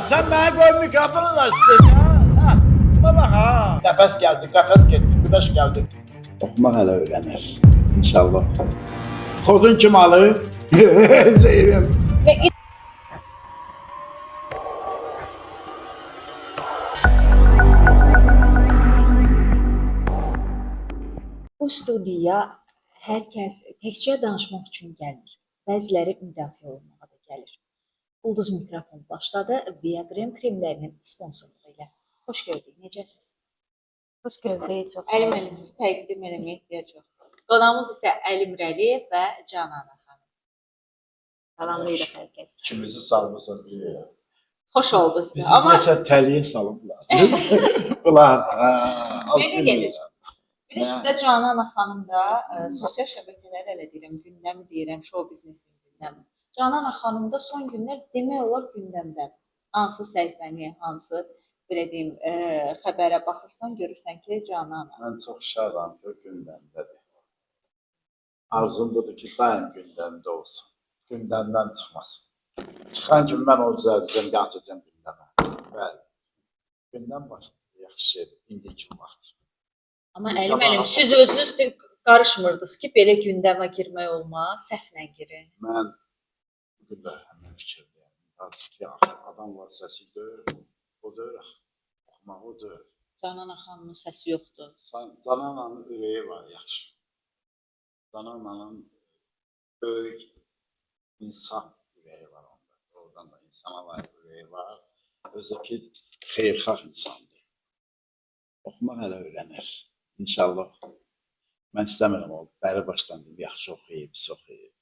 Sen bana koy mikrofonu da size. Ha, buna bak ha. Nefes geldi, kafes geldi, güneş geldi. Okumak hele öğrenir. İnşallah. Kodun kim alır? Zeyrim. Bu studiyaya hər kəs təkcə danışmaq üçün gəlmir. Bəziləri müdafiə olmağa da gəlir. Ulduz mikrofon başladı Viagrem kremlərinin sponsorluğu ilə. Xoş gördük. Necəsiz? Xoş gördük. Çox sağ Əlim olun. sizi təqdim eləməyə ehtiyac yox. Qonağımız isə Əlim Rəliyev və Canan xanım. Salamlayırıq hər kəs. Kimizi salmasa biliyor. Xoş oldu sizə. Bizi Amma mesela teliye salıblar. Bunlar. necə gedir? Bilirsiniz də Canan xanım da sosial şəbəkələrdə elə deyirəm, gündəmi deyirəm, show biznesin gündəmi. Canan xanım da son günlər demək olar gündəmdə. Hansı səhifəni, hansı belə deyim, xəbərə baxırsan, görürsən ki, Canan. Ben çok şadam ki gündemdedir. Arzum budur ki daim gündemde olsun. Gündemden çıkmasın. Çıkan gün ben o düzelteceğim, geçeceğim gündeme. Bəli. Gündem başladı. Yaxşı şeydir. İndiki vaxt. Amma Biz Əlim, qabaq- siz özünüz də qarışmırdınız ki, belə gündəmə girmək olmaz, səslə girin. Ben bugün de hemen fikirdeyim. Artık ki adam var sesi döyür. O döyür. Okumak o döyür. Canan xanımın səsi yoxdur. Zanana'nın üreyi var yaxşı. Zanana'nın böyük insan üreyi var onda. Oradan da insana layık üreyi var. Özdeki xeyrxah insandır. Okumaq hələ öyrənir. İnşallah. Mən istəmirəm o bəri başdan yaxşı oxuyub, pis oxuyub.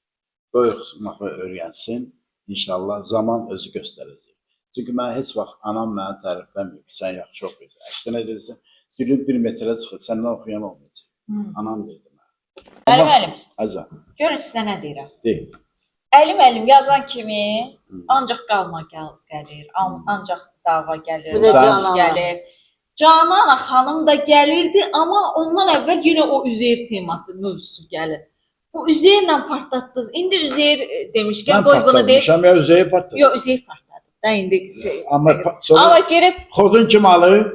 Böyük oxumağı öyrənsin. İnşallah zaman özü göstərəcək. Çünki mən heç vaxt anam məni tərifləmir ki, sən yaxşı oxuyursan. Əksinə edirsən, dilin bir metrə çıxır, səndən oxuyan olmayacaq. Anam deyildi mənə. Əlim, Azam, görün sizə nə deyirəm. deyil. Əlim yazan kimi ancaq qalma gəlir, ancaq dava gəlir, Bir də danış Canan. gəlir. Canan xanım da gəlirdi, amma ondan əvvəl yenə o Üzeyir teması mövzusu gəlir. Bu Üzeyirlə partlatdınız. İndi Üzeyir demişkən Mən qoy bunu deyək. partlamışam ya, özəyi partladım. Yox, Üzeyir partladı. Da indi Amma sonra Amma girib kodun kim alır?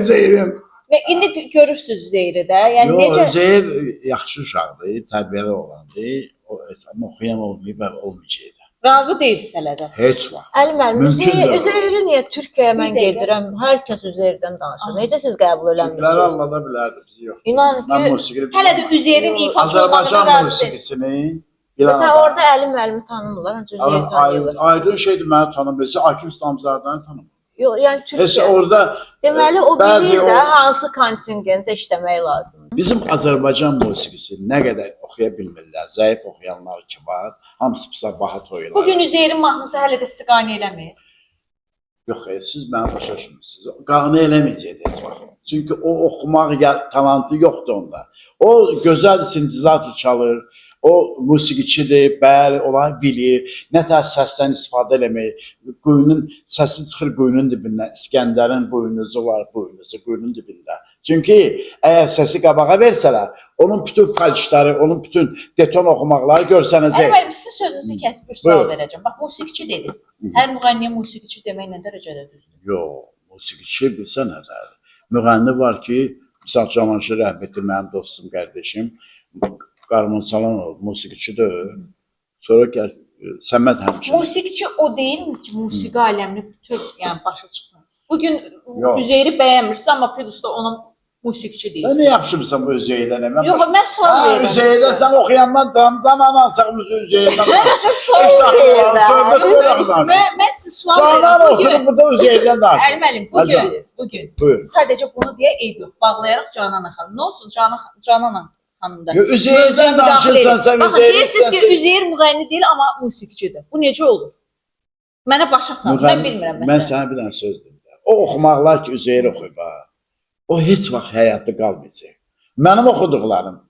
Zeyrim. və indi görürsüz Üzeyiri də. Yəni Yox, necə Zeyir yaxşı uşaqdır, tərbiyəli oğlandır. O amma oxuyan olmayıb, olmayacaq. razı deyilsiniz hələ də. Heç vaxt. Əlim müəllim, Mümkün deyil. Üzeyri niyə Türkiyəyə mən Bir dəqiqə. gedirəm, hər kəs Üzeyirdən danışır. Aha. Necə siz qəbul Türkləri eləmirsiniz? anlada bilərdi, bizi yox. İnan Mən ki, musiqini Hələ də Üzeyrin ifaçı olmağına Azərbaycan razı deyil. musiqisini məsələn orada Əlim müəllimi tanımırlar, ancaq Üzeyir tanıyırlar. Aydın şeydir məni tanımırsa, Akif İslamzadəni tanımır. Yox, yəni Heç Türkiyə. orada Deməli o bəzi bilir də o- hansı kontingentdə işləmək lazımdır. bizim Azərbaycan musiqisi nə qədər oxuya bilmirlər, zəif oxuyanlar ki var, hamısı pisa baha toyular. Bu gün Üzeyrin mahnısı hələ də sizi qane eləmir. Yox, siz məni başa düşmürsünüz. Qane eləməyəcək heç vaxt. Çünki o oxumaq talantı yoxdur onda. O gözəl sintezatör çalır, o musiqiçidir, bəli, onlar bilir, nə tər səsdən istifadə eləmək, quyunun səsi çıxır quyunun dibindən, İskəndərin buynuzu var, buynuzu quyunun dibində. Çünki əgər səsi qabağa versələr, onun bütün falşları, onun bütün deton oxumaqları görsənəcək. Əlim, sizin sözünüzü kəsib bir sual Buyurun. verəcəm. Bax, musiqiçi dediniz. Hər müğənniyə musiqiçi demək nə dərəcədə düzdür? Yox, musiqiçi bilsə nədərdir? Müğənni var ki, misal Camanşir rəhmətli mənim dostum, qardaşım, Qarmon Salanov musiqiçidir. Sonra gəl Səməd həmçinin. Musiqiçi o deyilmi ki, musiqi aləmini bütöv, yəni başa çıxsın. Bugün Yox. Üzeyri bəyənmirsiniz, amma Pidus'da ona musiqiçi Sən deyilsiniz. nə yapışırsan bu Üzeyirdən? Yox, mən sual verirəm. Üzeyirdən sən oxuyandan tanıdan alsaqmız Üzeyirdən. Mən sizə sual verirəm. verirəm. Mən sizə sual Canan verirəm. oxuyub Bugün, burada Üzeyirdən danışır. Əlim, bugün Buyur. sadəcə bunu deyə eyb yox. Bağlayaraq Canan xanım. Nə olsun Canan xanım da. Yo, Üzeyirdən danışırsan sən Baxın, Üzeyir. deyirsiniz ki, Üzeyir müğənni deyil, amma musiqiçidir. Bu necə olur? Mənə başa sal. Mən bilmirəm Mən məsələn. sənə bir dənə söz deyim. O oxumaqlar ki, Üzeyir oxuyub ha. O heç vaxt həyatda qalmayacaq. Mənim oxuduqlarım,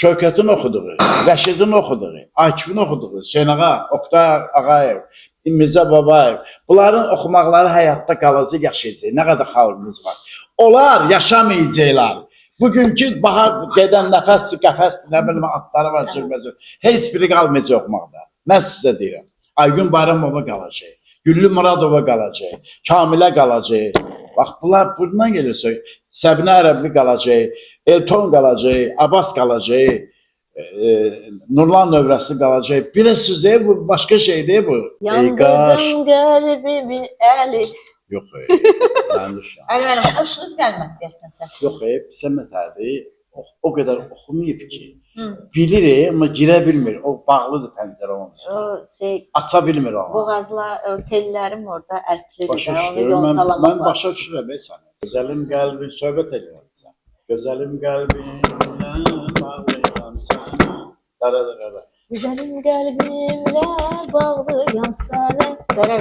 Şövkətin oxuduğu, Rəşidin oxuduğu, Akifin oxuduğu, Hüseyn Ağa, Oktay Ağayev, Mirzə Babayev, bunların oxumaqları həyatda qalacaq, yaşayacaq. Nə qədər xalqımız var. Onlar yaşamayacaqlar. Bugünkü baha gedən nəfəsdir, qəfəsdir, nə bilim atları var, sürməsi. Heç biri qalmayacaq oxumaqda. Mən sizə deyirəm. Aygün Bayramova qalacaq. Güllü Muradova qalacaq, Kamilə qalacaq. Bax, bunlar buradan gəlirsə, Səbinə Ərəbli qalacaq, Elton qalacaq, Abbas qalacaq, Nurlan növrəsi qalacaq. Bir də sizə bu başqa şeydir bu. Yandırdın qəlbimi əli. Yox, mən düşürəm. Əli müəllim, xoşunuz gəlmədi deyəsən səs. Yox, bizə mətəbi o qədər oxumayıb ki, bilir, amma girə bilmir. O bağlıdır pəncərə olmuş. O şey Aça bilmir onu. boğazla tellərim orada ərklidir. Başa Onu düşdüm. yontalamaq Mən lazım. başa düşürəm səni. Gözəlim qəlbin söhbət edirsən. Gözəlim qəlbinlə bağlıyam səni. Dara. Güzəlim qəlbimlə bağlıyam sənə. Dərə.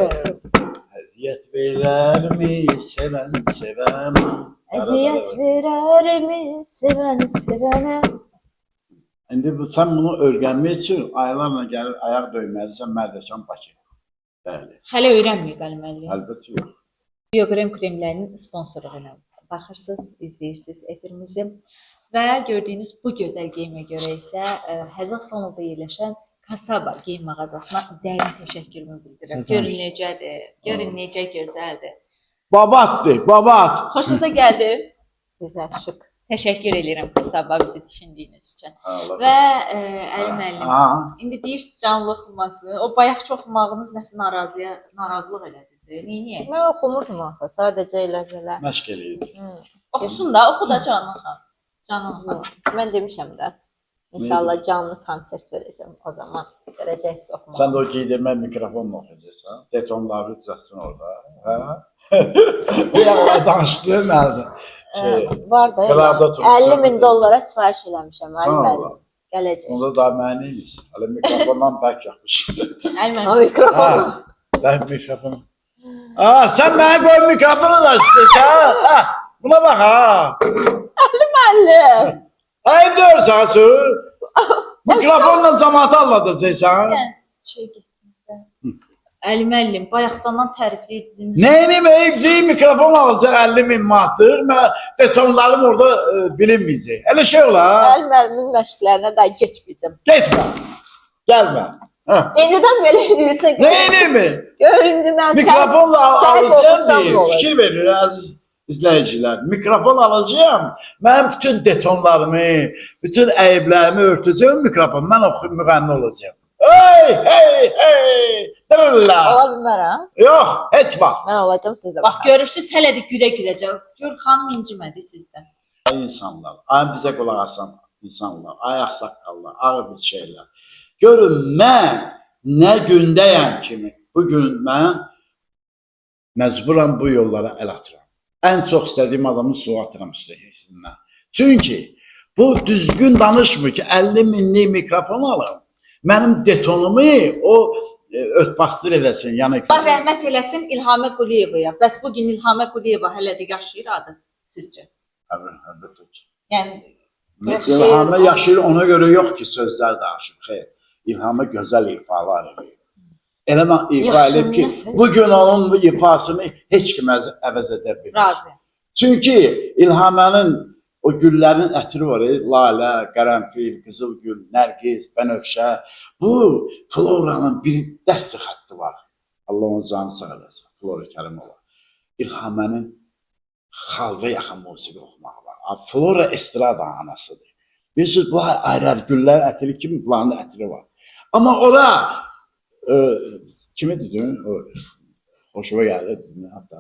Əziyyət verərmi sevən? Əziyyət verərmi sevənə? İndi sən bunu öyrənmək üçün aylarla gəlir, ayaq döyməlisən Mərdəkan Bakı. Bəli. Hələ öyrənməyib Əli müəllim. Əlbəttə yox. Biokrem kremlərinin sponsorluğuna baxırsınız, izləyirsiniz efirimizi və gördüyünüz bu gözəl geyimə görə isə Həzaq Salonunda yerləşən Kasaba geyim mağazasına dərin təşəkkürümü bildirirəm. Görün necədir, görün necə gözəldir. Babatdır, babat. Xoşunuza gəldi? Gözəl, şık. Təşəkkür edirəm Kasaba bizi düşündüyünüz üçün. Allah Və Əli müəllim, Ha, indi deyirsiniz canlı oxuması, o bayaqçı oxumağınız nəsə narazılıq elədisə, niyə? Mən oxumurdum axı, sadəcə elə belə. məşq eləyir. Oxusun da, oxu da Canan xanım. Canan xanım. Mən demişəm də. İnşallah canlı konsert verəcəm o zaman. Görəcəksiniz oxumaq. Sən də o giydirmə mikrofonla oxuyacaqsan. Detonları düzəltsin orada. Hə? Bu yana danışdı məndə. Var da. Qəlabda tursun. 50.000 dollara sifariş eləmişəm. Sağ ol. Müəllim. Gələcək. Onda da məniymiş. Hələ mikrofondan bək yapmış. Əli müəllim. O mikrofon. Bək mikrofon. Sən mənə qoy mikrofonu da istəyirsən. Buna bax ha. Müəllim. Ayıb deyirsən sən. Mikrofonla cəmaatı alladacaqsan. Şey getmirsən. Əli müəllim, bayaqdan tərifləyirsiniz. Neyini meyibli mikrofon alacaq 50.000 manatdır. Mən betonlarım orada bilinməyəcək. Elə şey olar. Əli müəllimin məşqlərinə də getməyəcəm. Getmə. Gəlmə. İndidən belə edirsən. Neyini mi? Göründü mən Mikrofonla səhv alacağım oxusam deyə da olur. fikir verir əziz izləyicilər. Mikrofon alacağım. Mənim bütün detonlarımı, bütün əyiblərimi örtəcəm mikrofon. Mən müğənni olacağım. Hey! Dırırla. Ola bilmərəm. Yox, heç vaxt. Mən olacam sizdə. Bax görürsüz hələ də gülə-güləcək. Gör xanım incimədi sizdən. Ay insanlar, ay bizə qulaq asan insanlar, ay ağsaqqallar, ağır bir şeylər. Görün mən nə gündəyəm kimi, bugün mən məcburam bu yollara əl atıram. Ən çox istədiyim adamı suya atıram üstəsindən. Çünki bu düzgün danışmır ki, 50.000'lik mikrofon alım. Mənim detonumu o örtbasdır eləsin. Yəni Allah rəhmət eləsin İlhamə Quliyevaya. Bəs bu gün İlhamə Quliyeva hələ də yaşayır adı sizcə? Əlbəttə. Yəni İlhamə yaşayır ona görə yox ki, sözlər danışır. Xeyr. İlhamə gözəl ifalar edir. Elə mən ifa edib ki, bugün onun bu ifasını heç kim əvəz edə bilmir. razı. Çünki İlhamənin o güllərin ətri var, lalə, qərənfil, qızılgül, nərgiz, bənövşə. Bu floranın bir dəst xətti var. Allah onun canı sağ eləsin. Flora Kərimova. İlhamənin xalqa yaxın musiqi oxumağı var. Flora estrada anasıdır. Bilirsiniz, bu ayrı güllər ətri kimi bunların ətri var. Amma ora kimi dedim? Xoşuma gəldi. Hətta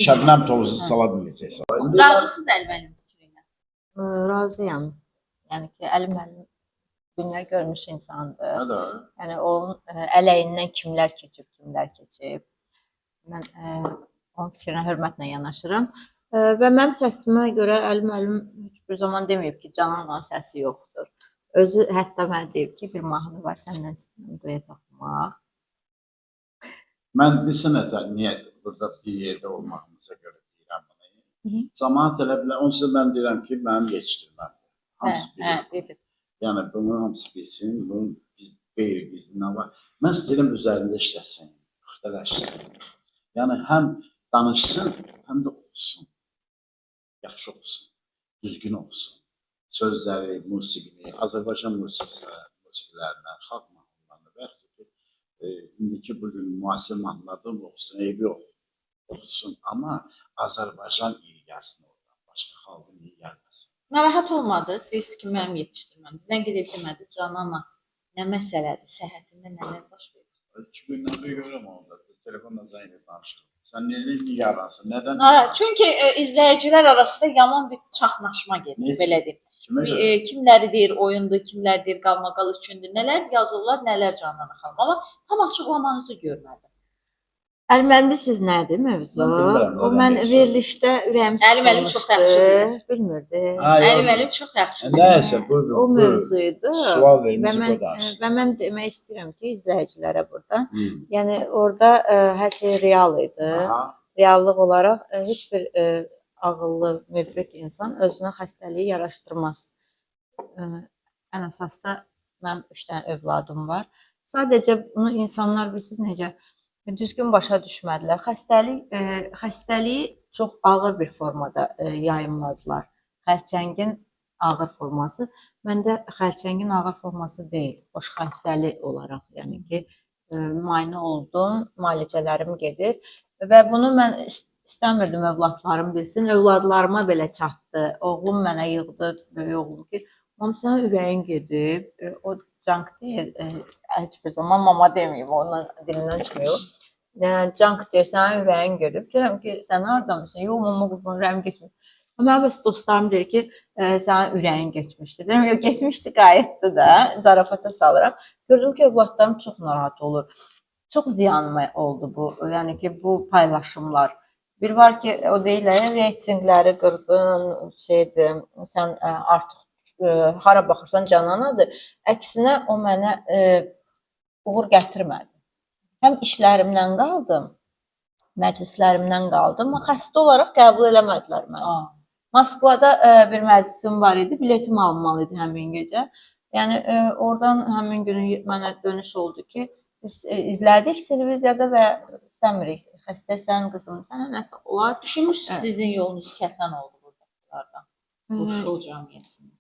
Şəbnəm tovuzu sala bilməyəcəksən. Razısınız Əli müəllim fikrinə? Razıyam. Yəni ki, Əli müəllim dünya görmüş insandır. Nədə? Yəni onun ələyindən kimlər keçib. Mən onun fikrinə hörmətlə yanaşıram. Və mənim səsimə görə Əli müəllim heç bir zaman deməyib ki, Cananla səsi yoxdur. Özü hətta mənə deyib ki, bir mahnı var səndən istəyirəm duet oxumaq. Mən bilsin niyə burada bir yerdə olmağımıza görə deyirəm bunu. Cəmaət elə bilər, onsuz mən deyirəm ki, mənim yetişdirməm. Hamısı bilir. Yəni bunu hamısı bilsin, bunun qeyri-gizli nə var. Mən istəyirəm üzərində işləsin, müxtələşsin. Yəni həm danışsın, həm də oxusun. Yaxşı oxusun, düzgün oxusun. Sözləri, musiqini, Azərbaycan musiqilərindən, xalq mahnılarını və yaxud ki, indiki bugün müasir mahnılardan oxusun, eybi yox. Oxusun. Amma Azərbaycan iyi gəlsin oradan. Başqa xalqın iyi gəlməsin. Narahat olmadınız, siz ki mənim yetişdirməm. Zəng edib demədi, Canana, nə məsələdir, səhhətində nələr baş verir? 2 gündən bir görürəm onda. Telefonla zəng edib danışırım. Sən niyə nigaransın? Nədən? Çünki izləyicilər arasında yaman bir çaxnaşma gedir, Necə? belə deyim. Kimə görə? Kimləri deyir oyundur, kimləri deyir qalmaqal üçündür, nələr yazırlar, nələr Canana xanım. Amma tam açıqlamanızı görmədim. Əlim siz nədir mövzu? Mən bilmirəm, O nədən mən deyirsən? verilişdə ürəyim Əlim çox yaxşı bilir. Bilmirdi. Əlim çox yaxşı. Nəysə bu O mövzuydu. sual Və vermiş mən, o danışsın. və mən demək istəyirəm ki, izləyicilərə burada, yəni orada hər şey real idi. Aha. Reallıq olaraq heç bir ağıllı, müdrik insan özünə xəstəliyi yaraşdırmaz. Ən əsasda mənim 3 dənə övladım var. Sadəcə bunu insanlar bilirsiniz necə düzgün başa düşmədilər. Xəstəliyi çox ağır bir formada yayımladılar. Xərçəngin ağır forması. Məndə xərçəngin ağır forması deyil, boş xəstəlik olaraq. Yəni ki, müayinə oldum, müalicələrim gedir və bunu mən istəmirdim övladlarım bilsin. Övladlarıma belə çatdı. Oğlum mənə yığdı, böyük oğlum ki, "Mam, sənin ürəyin gedib." O junk deyil, heç bir zaman mama deməyib, onun dilindən çıxmıyor. Junk deyir, sənin ürəyin gedib. Deyirəm ki, sən hardanmısın? Yox, mama, qurban, ürəyim getmir. Mənim bəs dostlarım deyir ki, sənin ürəyin getmişdi. Deyirəm, yox, getmişdi, qayıtdı da, zarafata salıram. Gördüm ki, övladlarım çox narahat olur. Çox ziyanıma oldu bu, yəni ki, bu paylaşımlar. Bir var ki, o deyirlər, reytingləri qırdın, şeydir, sən artıq hara baxırsan Cananadır. Əksinə o mənə uğur gətirmədi. Həm işlərimdən qaldım, məclislərimdən qaldım, amma xəstə olaraq qəbul eləmədilər məni. Moskvada bir məclisim var idi, biletimi almalı idi həmin gecə. Yəni oradan həmin gün mənə dönüş oldu ki, biz izlədik televiziyada və istəmirik. Xəstəsən qızım, sənə nəsə olar. Düşünürsünüz sizin yolunuz kəsən oldu buradalardan. Bu şou cəmiyyəsində.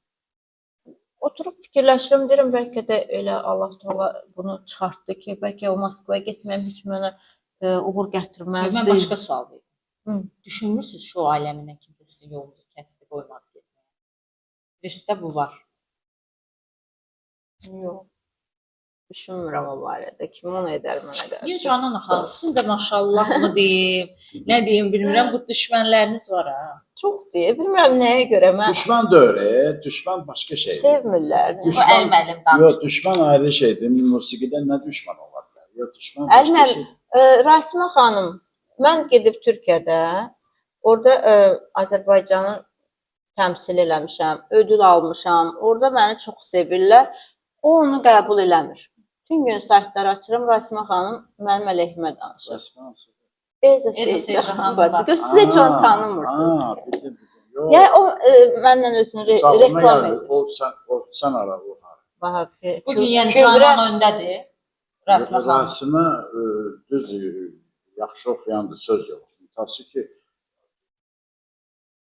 Oturub fikirləşirəm, deyirəm bəlkə də elə Allah Taala bunu çıxartdı ki, bəlkə o Moskvaya getməyim heç mənə uğur gətirməzdi. Mən başqa sual verirəm. Düşünürsünüz şou aləminə kimsə sizin yolunuzu kəsdi, qoymadı getməyə? Birisi də bu var. Yox. Düşünmürəm o barədə. Kim onu edər mənə qarşı? Niyə Canana xanım, sizin də maşallah onu deyim, nə deyim bilmirəm, bu düşmənləriniz var ha. Çox deyir, bilmirəm nəyə görə mən Düşman deyil, düşman başqa şeydir. sevmirlər. Bu Əlməlim danışdı. Yox, düşman ayrı şeydir. Musiqidə nə düşman ola bilər? Yox, düşman başqa Əlməlim, şeydir. Rasima xanım, mən gedib Türkiyədə, orada Azərbaycanı təmsil eləmişəm, ödül almışam. Orada məni çox sevirlər. O onu qəbul eləmir. Bütün gün saytlar açıram, Rasima xanım mənim əleyhimə danışır. Responsiv. Elza Seycan bacı. Siz heç onu tanımırsınız. Bildim. Ya o məndən özünü reklam edir. Sən ara o. Bax ki, Bugün yəni Canan öndədir. Rasima xanım. Rasima düz yaxşı oxuyandır, söz yox. Təəssü ki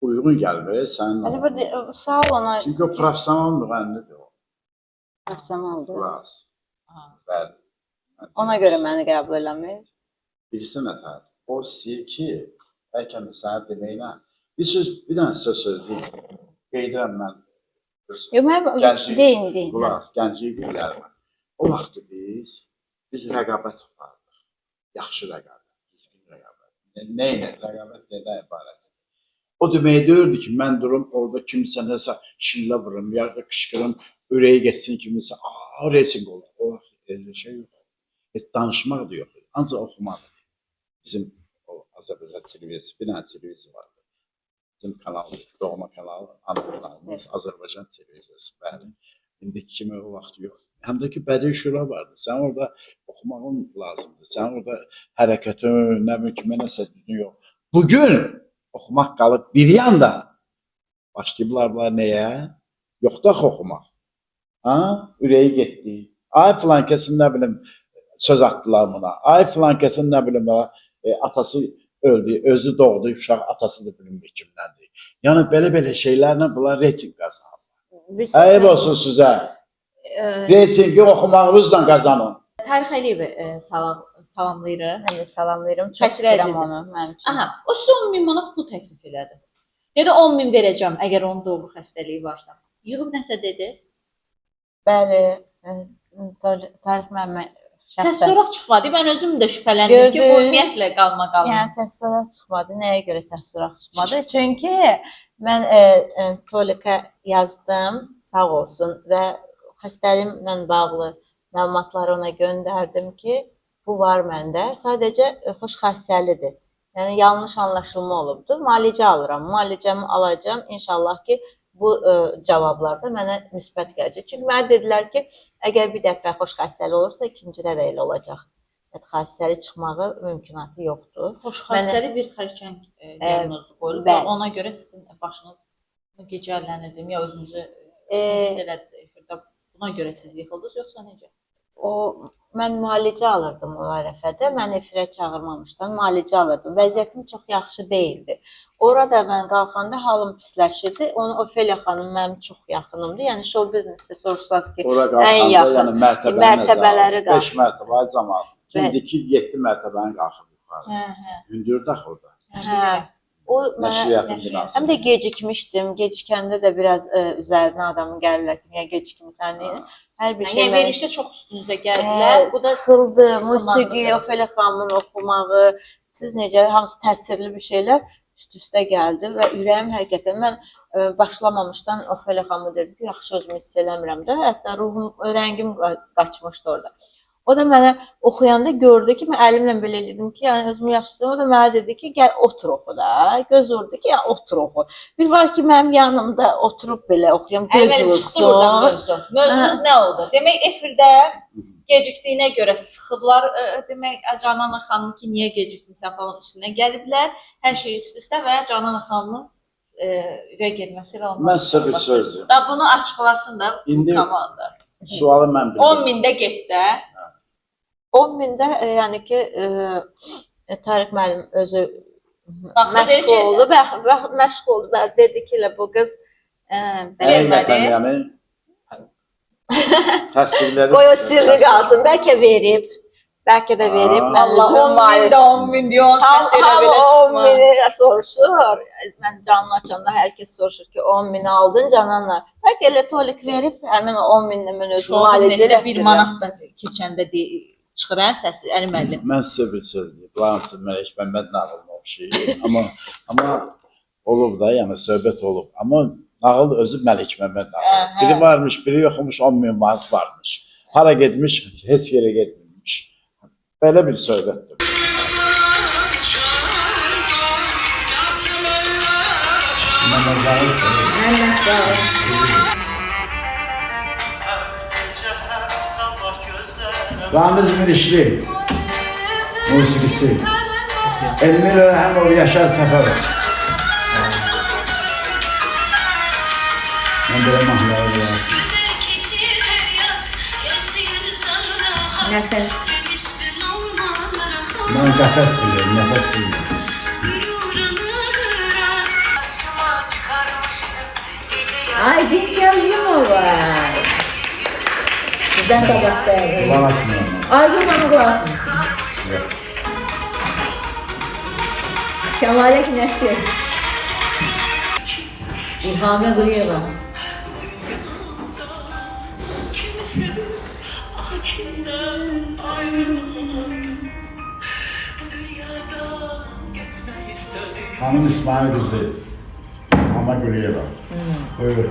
uyğun gəlir sənin. Hadi sağ ol ona. Çünki o professional müğənnidir o. Professionaldır. Ras. Bəli. Ona görə məni qəbul eləmir. Bilirsən nətər? O istəyir ki, bəlkə də sənə deməklə bir dənə söz deyim. Qeydirəm mən. Yox, mən deyin. Qulas, gənclik illərimə. O vaxt biz rəqabət tutarıq. Yaxşı rəqabət, düzgün rəqabət. Nə ilə rəqabət nədən ibarətdir? O demək deyirdi ki, mən durum orada kimsə nəsə şillə vurum, ya da qışqırım, ürəyi geçsin kimisə, reyting olur. O elə şey yox. Heç danışmaq da yox. Ancaq oxumaq. Bizim o Azərbaycan televiziyası, bir dənə televiziya var. Bizim kanal, doğma kanal, ana kanalımız Azərbaycan televiziyası. Bəli. İndiki kimi o vaxt yox. Həm də ki, bədii şura vardı. Sən orada oxumağın lazımdır. Sən orada hərəkətin, nə bilim ki, nəsə düzgün yox. Bugün oxumaq qalıb bir yanda. Başlayıblar nəyə? Yox da oxumaq. Ürəyi getdi. Ay filan kəsin nə bilim söz atdılar buna. Ay filan kəsin nə bilim atası öldü, özü doğdu, uşaq atası da bilinmir kimdəndir. Yəni belə şeylərlə bunlar reyting qazanırlar. Ayıb olsun sizə. Reytingi oxumağınızla qazanın. Tarix Əliyevi salamlayırıq. Mən də salamlayıram. Çox Xətrə istəyirəm əzizim. onu mənim üçün. Aha, o sizə 10.000 manat pul təklif elədi. Dedi 10.000 verəcəm əgər onun doğru xəstəliyi varsa. Yığıb nəsə dediniz? Bəli, Tarix müəllimə Səs şəxsən. soraq çıxmadı. Mən özüm də şübhələndim ki, bu Gördünüz? ümumiyyətlə qalma. Yəni səs soraq çıxmadı. Nəyə görə səs soraq çıxmadı? Çünki mən Tolikə yazdım, sağ olsun və xəstəliyimlə bağlı məlumatları ona göndərdim ki, bu var məndə. Sadəcə xoş xəstəlidir. Yəni yanlış anlaşılma olubdu. Müalicə alıram. Müalicəmi alacağam. İnşallah ki, bu cavablar da mənə müsbət gələcək. Çünki mənə dedilər ki, əgər bir dəfə xoş xəstəlik olursa, ikincidə də elə olacaq. Xəstəlik çıxmağı mümkünatı yoxdur. Xoş xəstəlik bir xərçəng diaqnozu qoyulub və ona görə sizin başınız gecələnirdi ya özünüzü hiss elədiniz efirdə. Buna görə siz yıxıldınız yoxsa necə? Mən müalicə alırdım o ərəfədə. Mən efirə çağırmamışdan müalicə alırdım. Vəziyyətim çox yaxşı deyildi. Orada mən qalxanda halım pisləşirdi. Onu Ofeliya xanım mənim çox yaxınımdır. Yəni show biznesdə soruşsaz ki, ən yaxın mərtəbələri qalxır. 5 mərtəbə cəmaət. İndiki 7 mərtəbəni qalxıb yuxarı. Hündürdə orada. O mənə həm də gecikmişdim. Gecikəndə də biraz üzərinə adamın gəlirlər ki, niyə gecikmisən deyə. Hər bir şey verişdə çox üstünüzə gəldilər. Bu da sıxıldı. Musiqi, Ofeliya xanımın oxumağı, siz necə hamısı təsirli bir şeylər üst-üstə gəldi və ürəyim həqiqətən mən başlamamışdan Ofeliya xanımı dedim ki, yaxşı özümü hiss eləmirəm də, hətta ruhum, rəngim qaçmışdı orada. O da mənə oxuyanda gördü ki, mən əlimlə belə dedim ki, yəni özümü yaxşı istəyirəm. O da mənə dedi ki, gəl otur oxu da. Göz vurdu ki, yəni otur oxu. Bir var ki, mənim yanımda oturub belə oxuyam, göz vursun. Mövzunuz nə oldu? Demək, efirdə gecikdiyinə görə sıxıblar. Demək, Canan xanım ki, niyə gecikmirsən falan üstünə gəliblər. Hər şey üst-üstə və Canan xanımın ürək getməsi ilə olmaz. Mən sizə bir söz deyim. Da bunu açıqlasın da bu komanda. Sualı mən bildim. 10.000-də getdə. 10.000-də yəni ki, Tarix müəllim özü məşğul oldu. Məşğul oldu. Dedi ki, bu qız vermədi. Qoy o sirri qalsın. Bəlkə verib. Bəlkə də verib. Allah 10.000-də 10.000 deyir. Hamı 10.000-i soruşur. Mən canlı açanda hər kəs soruşur ki, 10.000 aldın Cananla. Bəlkə elə Tolik verib, həmin o 10.000-də mən özüm müalicə elətdirəm. Bir manat da keçəndə çıxır səsi, Əli müəllim. Mən sizə bir söz deyim. Bularımsı Mələk Məmməd nağılına oxşayır. Amma olub da, yəni söhbət olub. Amma nağıl özü Məlik Məmməd nağılı. Biri varmış, biri yoxmuş, 10.000 manat varmış. Hara getmiş, heç yerə getmirmiş. Belə bir söhbətdir. Ramiz Mirişli musikisi. Elmir Örhəmov, Yaşar Səfərov. Mən belə mahnıları yazdım. Nəfəs. Mən qəfəs bilirəm, nəfəs bilirəm. Ay, bir Yazımova. Sizdən qabaqdayım. Ulan açmıyorum. Ay, bana qulaq asın. Kəmalə Günəşli. İlhamə Quliyeva. Hanım İsmail kızı. Ama Güliyeva. Buyur.